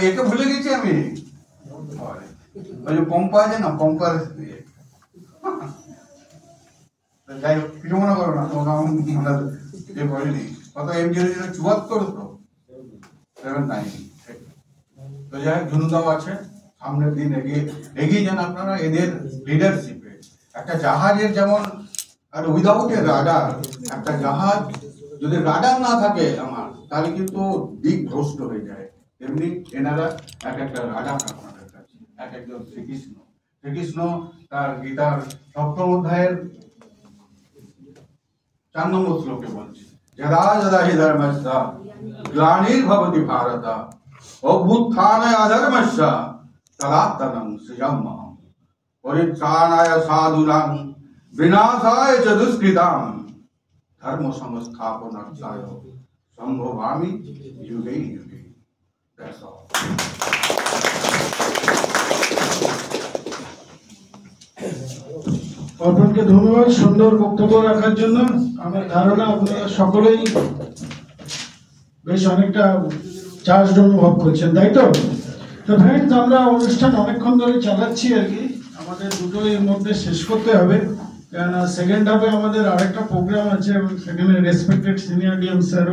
একে ভুলে গেছি আমি, ওই যে পম্পা আছে না, পম্পার যাই হোক কিছু মনে করো না, তোমাকে আমার মনে যে করেনি কত M074 তো 79। তো যাই হোক ঝুনুদাও আছে, সামনের দিন এগিয়ে যান আপনারা এদের লিডারশিপে। একটা জাহাজের যেমন আর উইদাউট এ রাডার, একটা জাহাজ যদি রাডার না থাকে আমার, তাহলে কিন্তু দিক ভ্রষ্ট হয়ে যায়। তেমনি এনারা এক একটা রাডার আপনাদের কাছে, এক একজন শ্রীকৃষ্ণ। শ্রীকৃষ্ণ তার গীতার 7ম অধ্যায়ের 4 নম্বর শ্লোকে বলছে, যদা যদা হি ধর্মস্য গ্লানির্ভবতি ভারত অভ্যুত্থানায় অধর্মস্য তদাত্মনং সৃজাম্যহম পরিত্রাণায় সাধুনাং বিনাশায় চ দুষ্কৃতাং ধর্ম সংস্থাপনার্থায় সম্ভবামি যুগে যুগে। অর্পণকে ধন্যবাদ সুন্দর বক্তব্য রাখার জন্য। আমার ধারণা আপনারা সকলেই বেশ অনেকটা চার্জ অনুভব করছেন, তাই তো? তো ফ্রেন্ডস, আমরা অনুষ্ঠান অনেকক্ষণ ধরে চালাচ্ছি আর কি, আমাদের দুটো এর মধ্যে শেষ করতে হবে, কেননা সেকেন্ড হাফে আমাদের আরেকটা প্রোগ্রাম আছে এবং সেখানে রেসপেক্টেড সিনিয়র ডিএম স্যার